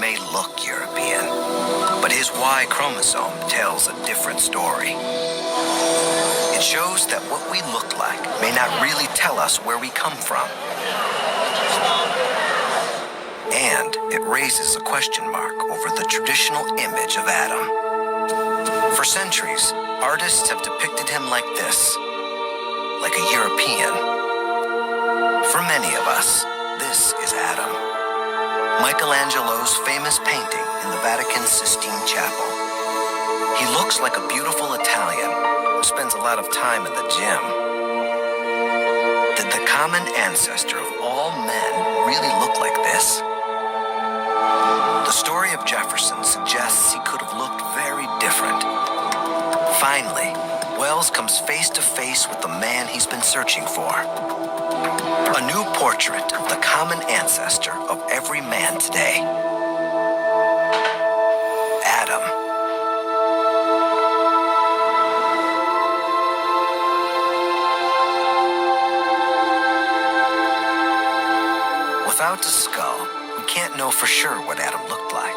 may look European, but his Y chromosome tells a different story. It shows that what we look like may not really tell us where we come from. And it raises a question mark over the traditional image of Adam. For centuries, artists have depicted him like this, like a European. For many of us, this is Adam. Michelangelo's famous painting in the Vatican's Sistine Chapel. He looks like a beautiful Italian who spends a lot of time in the gym. Did the common ancestor of all men really look like this? The story of Jefferson suggests he could have looked very different. Finally, Wells comes face to face with the man he's been searching for. A new portrait of the common ancestor of every man today. Adam. Without the skull, we can't know for sure what Adam looked like.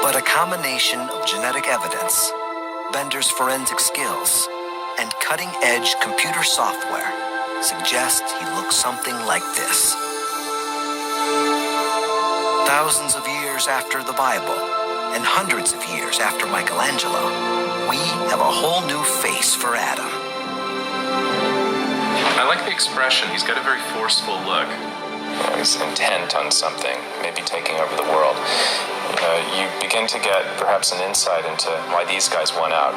But a combination of genetic evidence, Bender's forensic skills, and cutting-edge computer software suggest he looks something like this. Thousands of years after the Bible, and hundreds of years after Michelangelo, we have a whole new face for Adam. I like the expression. He's got a very forceful look. He's intent on something, maybe taking over the world. You begin to get perhaps an insight into why these guys won out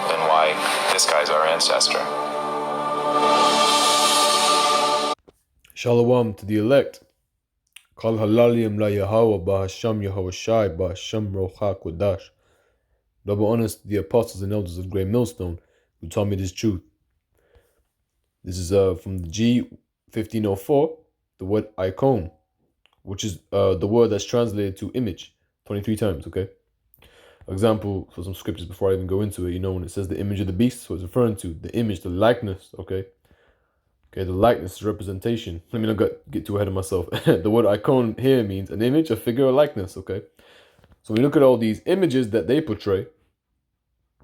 and why this guy's our ancestor. Shalom to the elect. Kal halalim la Yahweh ba'Hasham Yahushai ba'Hasham Rocha Kodash. Double honors to the apostles and elders of Great Millstone who taught me this truth. This is from the G 1504, the word icon, which is the word that's translated to image 23 times, okay? Example for some scriptures before I even go into it, when it says the image of the beast, so it's referring to the image, the likeness, okay? Okay, the likeness is representation. Let me not get too ahead of myself. The word icon here means an image, a figure, a likeness, okay? So when you look at all these images that they portray,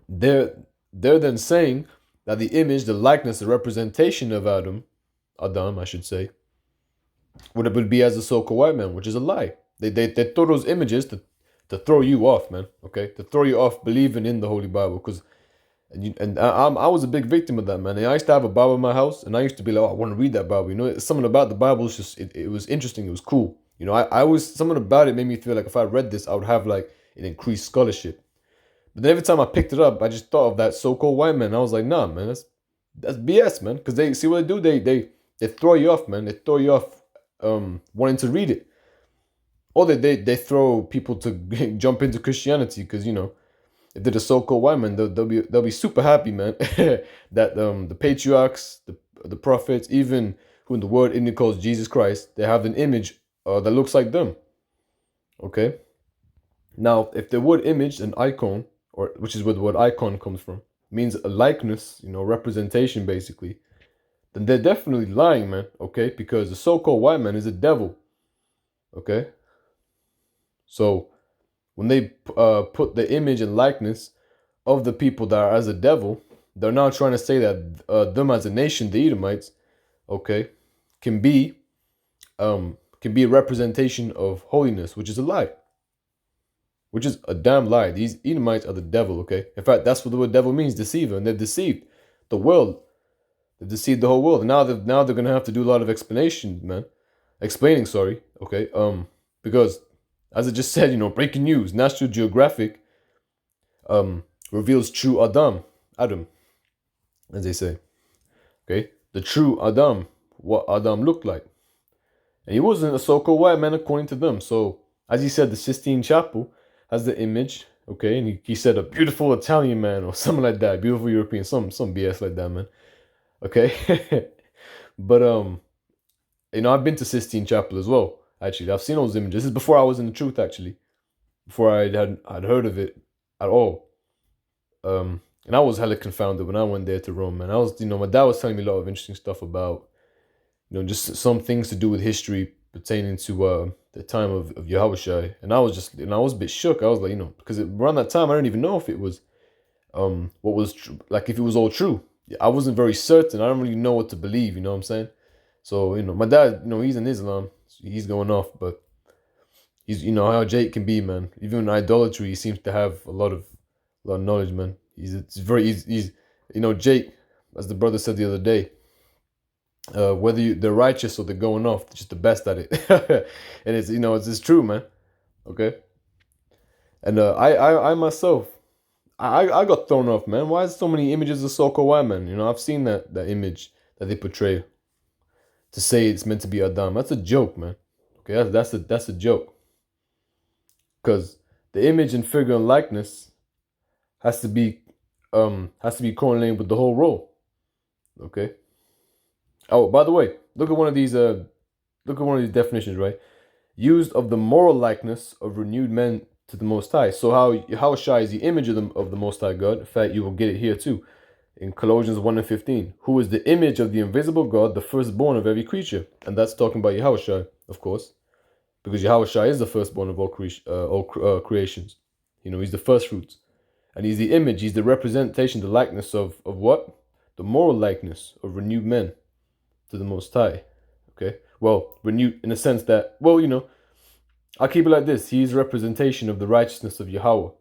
they're then saying that the image, the likeness, the representation of Adam, I should say, would be as a so-called white man, which is a lie. They throw those images to throw you off, man, okay? To throw you off believing in the Holy Bible, because I was a big victim of that, man. And I used to have a Bible in my house, and I used to be like, I want to read that Bible. Something about the Bible is just, it was interesting, it was cool. Something about it made me feel like if I read this, I would have like an increased scholarship. But then every time I picked it up, I just thought of that so-called white man. I was like, nah, man, that's BS, man. Because they see what they do, they throw you off, man. They throw you off wanting to read it. Or they throw people to jump into Christianity because, if they're the so-called white man, they'll be super happy, man, that the patriarchs, the prophets, even who in the word indicates Jesus Christ, they have an image that looks like them. Okay? Now, if the word image, an icon, or which is where the word icon comes from, means a likeness, representation basically, then they're definitely lying, man, okay? Because the so-called white man is a devil, okay? So when they put the image and likeness of the people that are as a devil, they're now trying to say that them as a nation, the Edomites, okay, can be a representation of holiness, which is a lie. Which is a damn lie. These Edomites are the devil, okay? In fact, that's what the word devil means, deceiver. And they've deceived the world. They've deceived the whole world. And now they're going to have to do a lot of explaining, okay? Because, as I just said, breaking news, National Geographic reveals true Adam, as they say. Okay? The true Adam, what Adam looked like. And he wasn't a so-called white man according to them. So, as he said, the Sistine Chapel has the image, okay, and he said a beautiful Italian man or something like that, beautiful European, some BS like that, man, okay. But I've been to Sistine Chapel as well. Actually, I've seen those images. This is before I was in the truth, actually, before I'd heard of it at all. And I was hella confounded when I went there to Rome, man. My dad was telling me a lot of interesting stuff about, just some things to do with history pertaining to the time of Yahushua, and I was a bit shook. I was like, because around that time I didn't even know if it was what was true, like if it was all true. I wasn't very certain. I don't really know what to believe. You know what I'm saying? So my dad, he's in Islam. So he's going off, but he's how Jake can be, man. Even in idolatry, he seems to have a lot of knowledge, man. He's Jake, as the brother said the other day. Whether they're righteous or they're going off, they're just the best at it. And it's true, man. Okay. And I myself, I got thrown off, man. Why is so many images of so-called white men? I've seen that image that they portray to say it's meant to be Adam. That's a joke, man. Okay, that's a joke. Because the image and figure and likeness has to be correlated with the whole role. Okay. Oh, by the way, look at one of these definitions, right? Used of the moral likeness of renewed men to the Most High. So how shy is the image of the Most High God? In fact, you will get it here too, in Colossians 1:15. Who is the image of the invisible God, the firstborn of every creature? And that's talking about Yahushua, of course, because Yahushua is the firstborn of all creations. He's the first fruits, and he's the image. He's the representation, the likeness of what? The moral likeness of renewed men to the Most High. Okay, well, renewed in the sense that, I'll keep it like this. He's representation of the righteousness of Yahweh.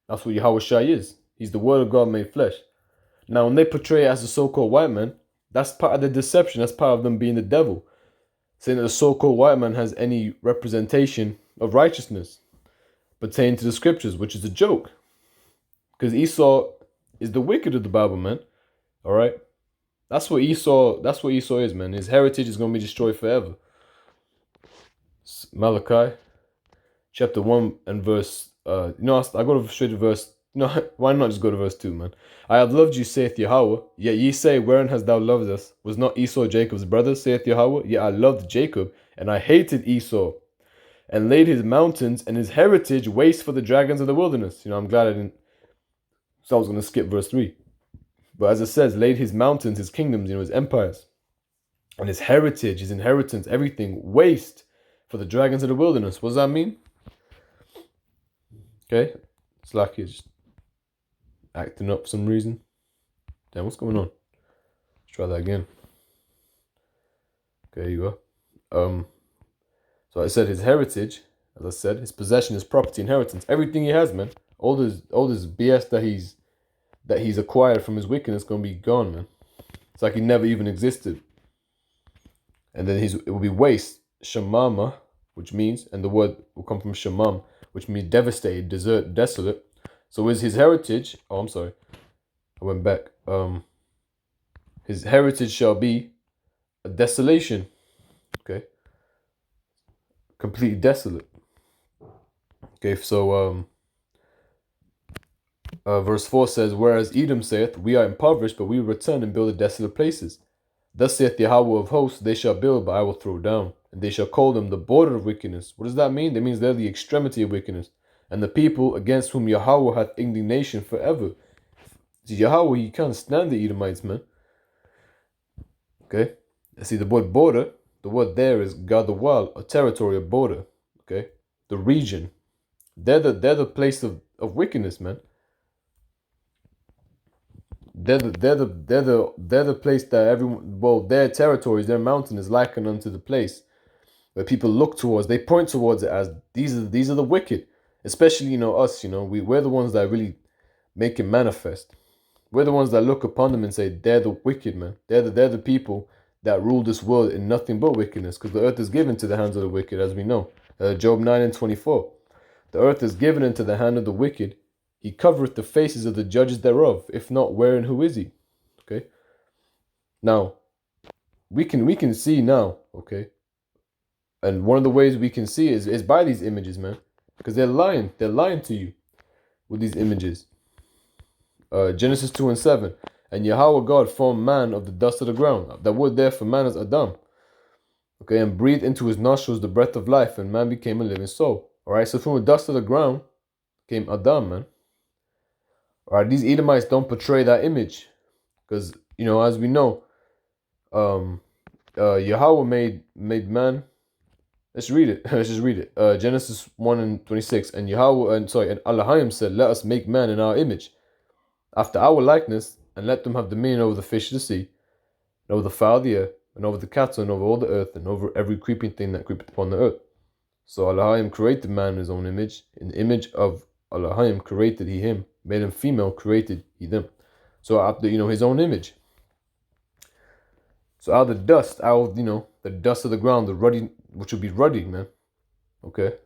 That's what Yahushua is. He's the Word of God made flesh. Now, when they portray it as a so-called white man, that's part of the deception. That's part of them being the devil, saying that the so-called white man has any representation of righteousness pertaining to the scriptures, which is a joke. Because Esau is the wicked of the Bible, man. All right. That's what Esau is, man. His heritage is going to be destroyed forever. Malachi, chapter 1 and verse, I go to straight to verse, why not just go to verse 2, man? I have loved you, saith Yahweh, yet ye say, wherein hast thou loved us? Was not Esau Jacob's brother, saith Yahweh? Yet I loved Jacob, and I hated Esau, and laid his mountains and his heritage waste for the dragons of the wilderness. I'm glad I didn't, so I was going to skip verse 3. But as it says, laid his mountains, his kingdoms, his empires, and his heritage, his inheritance, everything waste for the dragons of the wilderness. What does that mean? Okay, it's like he's acting up for some reason. Damn, what's going on? Let's try that again. Okay, you go. So I said his heritage, as I said, his possession, his property, inheritance, everything he has, man. All this BS that he's acquired from his wickedness gonna be gone, man. It's like he never even existed. And then it will be waste, shamama, which means, and the word will come from shamam, which means devastated, desert, desolate. So is his heritage, I went back. His heritage shall be a desolation. Okay. Completely desolate. Okay, so verse 4 says, whereas Edom saith, we are impoverished, but we will return and build the desolate places. Thus saith Yahweh of hosts, they shall build, but I will throw down. And they shall call them the border of wickedness. What does that mean? That means they're the extremity of wickedness. And the people against whom Yahweh hath indignation forever. See, Yahweh, he can't stand the Edomites, man. Okay? See, the word border, the word there is Gadawal, a territory, a border. Okay? The region. They're the place of wickedness, man. They're the place that their territories, their mountain is likened unto the place where people look towards. They point towards it as these are the wicked, especially us. We're the ones that really make it manifest. We're the ones that look upon them and say they're the wicked, man. They're the people that rule this world in nothing but wickedness, because the earth is given to the hands of the wicked, as we know. Job 9:24. The earth is given into the hand of the wicked. He covereth the faces of the judges thereof. If not, where and who is he? Okay. Now, we can see now, okay? And one of the ways we can see is by these images, man. Because they're lying. They're lying to you with these images. Genesis 2:7. And Yahweh God formed man of the dust of the ground. That word there for man is Adam. Okay, and breathed into his nostrils the breath of life, and man became a living soul. Alright, so from the dust of the ground came Adam, man. Alright, these Edomites don't portray that image. Because, as we know, Yahweh made man Let's read it. Let's just read it. Genesis 1:26. And Elohim said, "Let us make man in our image, after our likeness, and let them have dominion over the fish of the sea, and over the fowl of the air, and over the cattle, and over all the earth, and over every creeping thing that creepeth upon the earth." So Elohim created man in his own image. In the image of Elohim created he him. Male and female created he them. So after, his own image. So out of the dust, the dust of the ground, the ruddy, which would be ruddy, man. Okay.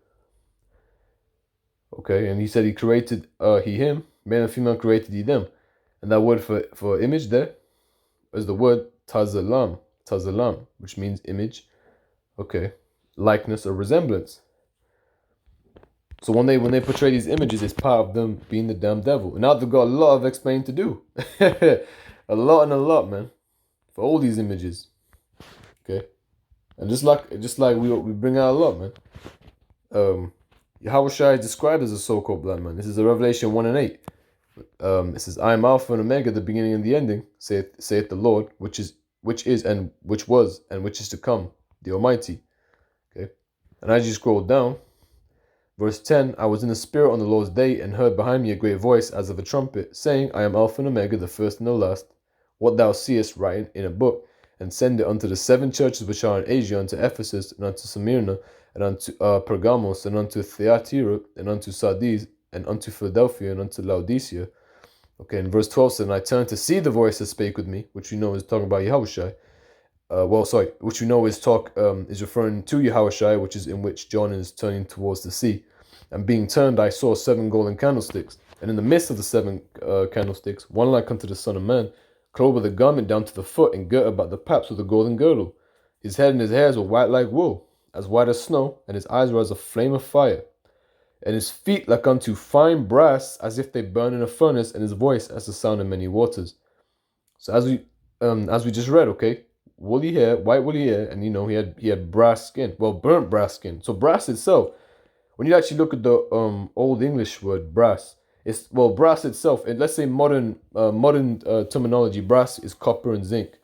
And he said he created he him, male and female created he them. And that word for image there is the word tazalam, which means image. Okay. Likeness or resemblance. So when they portray these images, it's part of them being the damn devil. And now they've got a lot of explaining to do. a lot, man. For all these images. Okay. And just like we bring out a lot, man. Yahushua is described as a so-called blind man. This is a Revelation 1:8. It says, "I am Alpha and Omega, the beginning and the ending, saith the Lord, which is and which was and which is to come, the Almighty." Okay. And as you scroll down, verse 10, "I was in the Spirit on the Lord's day, and heard behind me a great voice as of a trumpet, saying, I am Alpha and Omega, the first and the last. What thou seest, write in a book, and send it unto the 7 churches which are in Asia, unto Ephesus, and unto Smyrna, and unto Pergamos, and unto Thyatira, and unto Sardis, and unto Philadelphia, and unto Laodicea." Okay, and verse 12 says, "And I turned to see the voice that spake with me," which we know is talking about Yahushua. Which we know is referring to Yahushua, which is in which John is turning towards the sea. "And being turned, I saw 7 golden candlesticks, and in the midst of the 7 candlesticks, one like unto the Son of Man, clothed with a garment down to the foot, and girt about the paps with a golden girdle. His head and his hairs were white like wool, as white as snow, and his eyes were as a flame of fire. And his feet like unto fine brass, as if they burn in a furnace, and his voice as the sound of many waters." So as we just read, okay, woolly hair, white woolly hair, and he had brass skin, burnt brass skin. So brass itself, when you actually look at the Old English word brass, brass itself, and let's say modern terminology, brass is copper and zinc,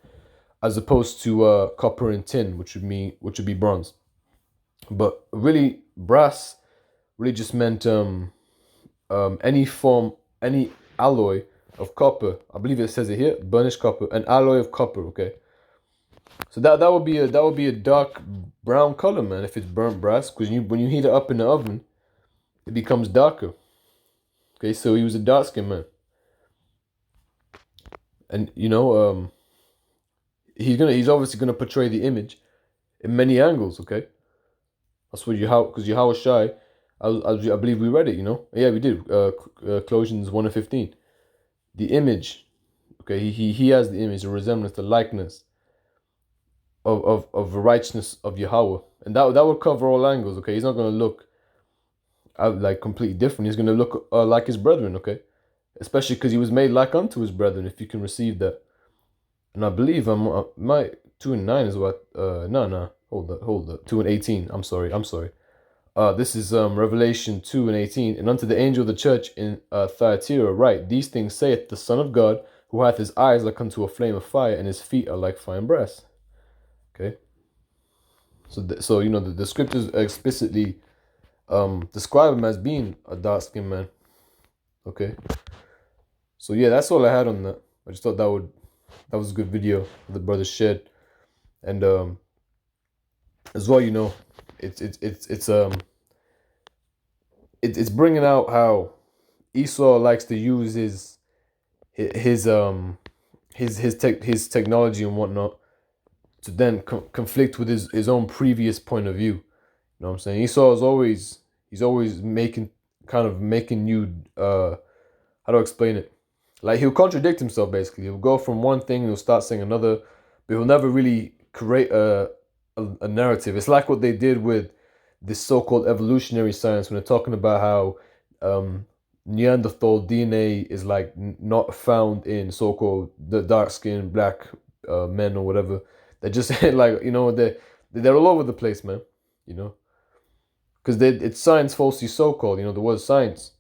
as opposed to copper and tin, which would be bronze. But really, brass really just meant any alloy of copper. I believe it says it here, burnished copper, an alloy of copper. Okay, so that would be a dark brown color, man, if it's burnt brass, because when you heat it up in the oven, it becomes darker. Okay, so he was a dark skinned man, and he's obviously gonna portray the image in many angles. Okay, that's what because Yahushua, I believe we read it. Yeah, we did. Colossians 1:15. The image, okay, he has the image, the resemblance, the likeness of the righteousness of Yahweh, and that would cover all angles. Okay, he's not gonna look like completely different. He's gonna look like his brethren. Okay, especially because he was made like unto his brethren. If you can receive that, and I believe my 2:9 is what. No, hold up. 2:18. I'm sorry. This is Revelation 2:18. "And unto the angel of the church in Thyatira write, These things saith the Son of God, who hath his eyes like unto a flame of fire, and his feet are like fine brass." Okay. So the scriptures explicitly describe him as being a dark-skinned man. Okay. So yeah, that's all I had on that. I just thought that was a good video the brother shared, and as well, it's bringing out how Esau likes to use his technology and whatnot to then conflict with his own previous point of view. You know what I'm saying? Esau is always making you how do I explain it? Like, he'll contradict himself basically. He'll go from one thing and he'll start saying another, but he'll never really create a narrative. It's like what they did with this so-called evolutionary science when they're talking about how Neanderthal DNA is like not found in so-called the dark-skinned black men or whatever. They're just like, they're all over the place, man. Because it's science falsely so-called. The word science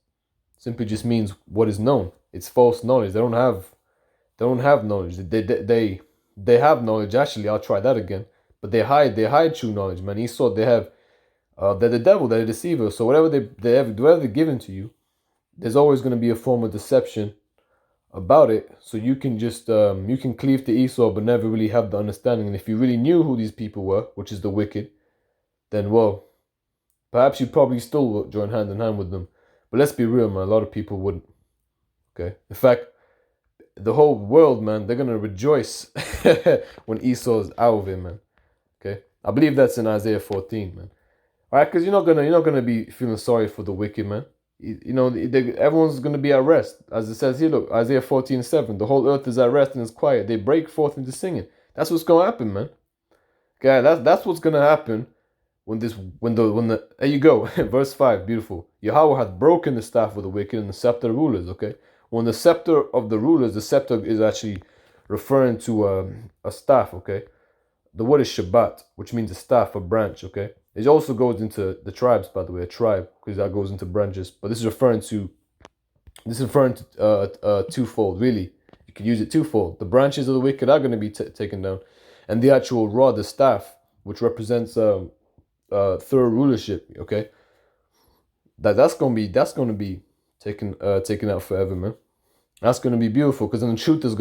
simply just means what is known. It's false knowledge. They don't have knowledge. They have knowledge. Actually, I'll try that again. But they hide true knowledge, man. Esau, they have they're the devil, they're the deceiver. So whatever they're giving to you, there's always going to be a form of deception about it. So you can just you can cleave to Esau, but never really have the understanding. And if you really knew who these people were, which is the wicked, then well, perhaps you probably still will join hand in hand with them. But let's be real, man. A lot of people wouldn't. Okay. In fact, the whole world, man, they're gonna rejoice when Esau's out of it, man. Okay. I believe that's in Isaiah 14, man. All right, because you're not gonna be feeling sorry for the wicked, man. You know, everyone's gonna be at rest, as it says here. Look, Isaiah 14:7. The whole earth is at rest and is quiet. They break forth into singing. That's what's gonna happen, man. Okay, that's what's gonna happen when the there you go. Verse 5, beautiful. Yahweh hath broken the staff of the wicked and the scepter of rulers. Okay, when the scepter of the rulers, the scepter is actually referring to a staff. Okay, the word is Shabbat, which means a staff, a branch. Okay, it also goes into the tribes, by the way, a tribe, because that goes into branches. But this is referring to twofold. Really, you could use it twofold. The branches of the wicked are going to be taken down, and the actual rod, the staff, which represents third rulership. Okay, that's gonna be taken out forever, man. That's gonna be beautiful, because then the truth is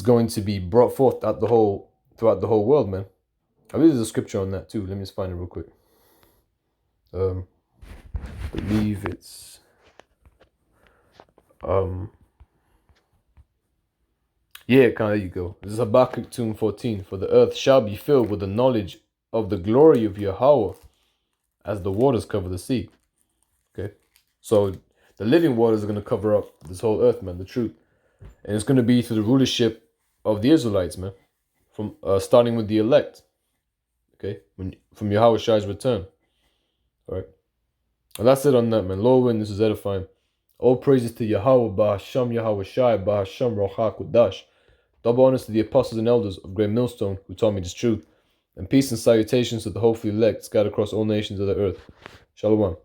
going to be brought forth throughout the whole world, man. I believe there's a scripture on that too. Let me just find it real quick. I believe it's there you go. This is Habakkuk 2:14. For the earth shall be filled with the knowledge of the glory of Yahweh, as the waters cover the sea. Okay, so the living waters are going to cover up this whole earth, man. The truth, and it's going to be through the rulership of the Israelites, man. From starting with the elect. Okay, from Yahweh Shai's return. All right, and that's it on that, man. Lord willing, this is edifying. All praises to Yahweh, Bahasham Yahweh Shai, 𝐷𝐷𝐷𝐷𝐷𝐷𝐷𝐷𝐷𝐷𝐷. Double honors to the apostles and elders of Great Millstone who taught me this truth. And peace and salutations to the hopefully elect scattered across all nations of the earth. Shalom.